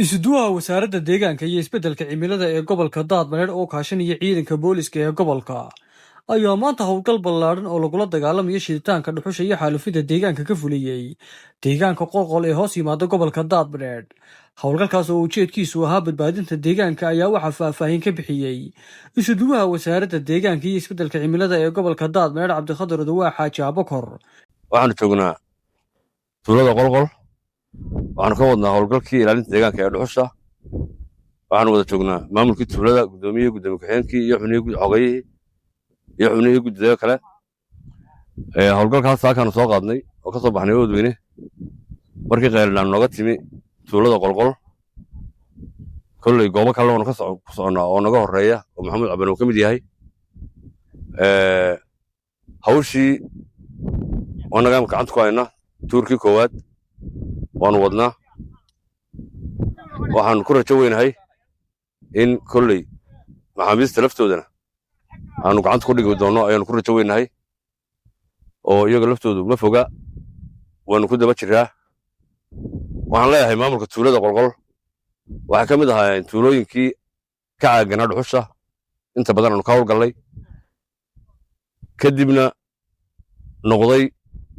isuduwaha wasaaradda deegaanka iyo isbeddelka cimilada ee gobolka daadmareer oo kaashanaya ciidanka booliska ee gobolka ayaa maanta howlgal ballaadhan oo lagula dagaalamayo shiditaanka dhuxusha iyo xaalufinta deegaanka ka fuliyey deegaanka qolqol ee hoos yimaada gobolka daadmareer. Howlgalkaas oo ujeedkiisu ahaa badbaadinta deegaanka ayaa waxaa faahfaahin ka bixiyey isuduwaha wasaaradda deegaanka iyo isbeddelka cimilada ee gobolka daadmareer cabdiqadir dawaa xaaji abakor. waxaanu joognaa tuulada qolqol waxaanu ka wadnaa howlgalkii ilaalinta deegaanka ee dhuxusha. waxaanu wada joognaa maamulkii tuulada, gudoomiye ku-xigeenkii iyo xubnihii xogayihii iyo xubnihii guddida kale. howlgalkaas saakaanu soo qaadnay oo ka soo baxnay Oodweyne markii qeylidhaan nooga timi tuulada qolqol. kolley goobo kale waanu ku soconnaa oo naga horreeya oo maxamuud cabban uu ka mid yahay. hawshii waanaga gacanta ku haynaa tuurkii koowaad waanu wadnaa. waxaan ku rajo weynahay in kolley maxaabiista laftoodana aanu gacanta ku dhigi doonno ayaanu ku rajo weynahay oo iyaga laftoodu ma foga waanu ku daba jiraa. waxaan leeyahay maamulka tuulada qolqol waxay ka mid ahaayeen tuulooyinkii ka caaganaa dhuxusha inta badan aanu ka howlgallay, kadibna noqday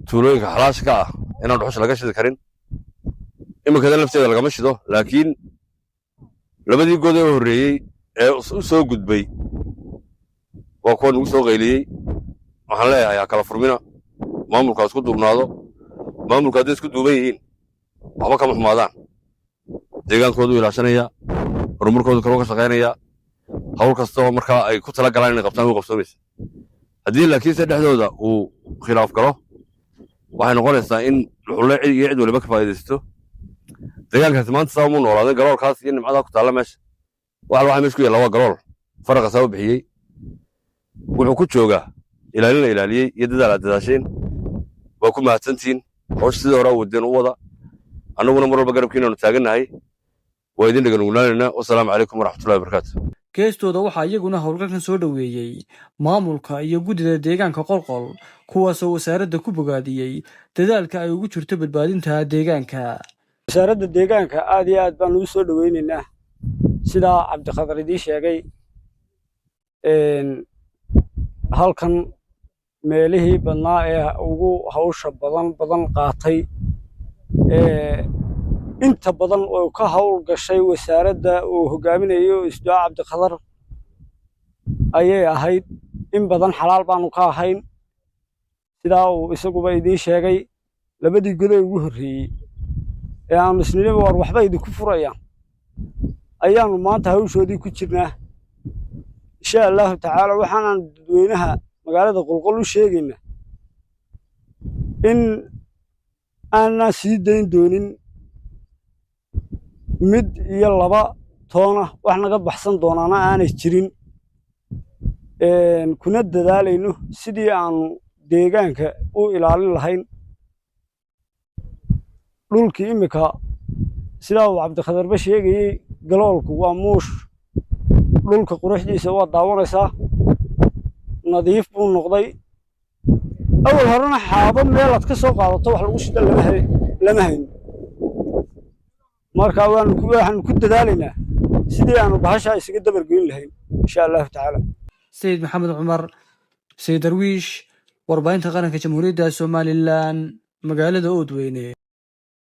tuulooyinka xalaasha ka ah inaan dhuxusha laga shidi karin. iminkada lafteeda lagama shido, laakiin labadii good ee horreeyey ee u soo gudbay waa kuwa nugu soo qayliyey. waxaan leeyahay ha kala furmina, maamulka ha isku duubnaado. maamulka hadday isku duuban yihiin waxba kama xumaadaan. deegaankoodu ilaashanaya, horumarkoodu kaloo ka shaqaynaya. hawl kastoo markaa ay ku tala galaan inay qabtaan way qabsoomaysa. haddii laakiinse dhexdooda uu khilaaf galo waxay noqonaysaa in dhuxulle cid iyo cid waliba ka faa'iidaysato. deegaankaasi maanta saa umuu noolaaday galoolkaas iyo nimcadaa ku taalla meesha. waxa meesha ku yaalla waa galool faraqa saa u bixiyey. wuxuu ku joogaa ilaalin la ilaaliyey iyo dadaal aad dadaasheen. waa ku mahadsantihiin. hawsha sidii hore wadeen u wada. annaguna mar walba garabkiinaanu taagannahay. waa idin dhegannuglaanaynaa. wasalaamu calaykum waraxmatullahi wabarakaatu. geestooda waxaa iyaguna howlgalkan soo dhoweeyey maamulka iyo guddida deegaanka qolqol, kuwaasoo wasaaradda ku bogaadiyey dadaalka ay ugu jirto badbaadinta deegaanka. wasaaradda deegaanka aad iyo aad baan ugu soo dhoweynaynaa sidaa cabdiqadir idii sheegay. halkan meelihii badnaa ee ugu hawsha badan qaatay inta badan oo ka hawl gashay wasaaradda uu hogaaminayo isduwa cabdiqadir ayay ahayd. in badan xalaal baanu ka ahayn sidaa uu isaguba idiin sheegay. labadii godoy ugu horreeyey ee aanu isnidhiba war waxba idinku furayaan ayaanu maanta hawshoodii ku jirnaa. insha allahu tacaala waxaanaan dadweynaha magaalada qolqol u sheegaynaa in aanan sii dayn doonin mid iyo laba toona wax naga baxsan doonaana aanay jirin. kuna dadaalayno sidii aanu deegaanka u ilaalin lahayn. dhulkii iminka sidaa uu cabdiqadirba sheegayey galoolku waa muush. dhulka quruxdiisa waa daawanaysaa, nadiif buu noqday. awal horena xaabo meelaad ka soo qaadato wax lagu shida lama hayn. marka waxaanu ku dadaalaynaa sidii aanu bahashaa isaga dabargoyn lahayn insha allahu tacaala. sayid maxamed cumar, sayid darwiish, warbaahinta qaranka jamhuuriyadda somalilan, magaalada Oodweyne.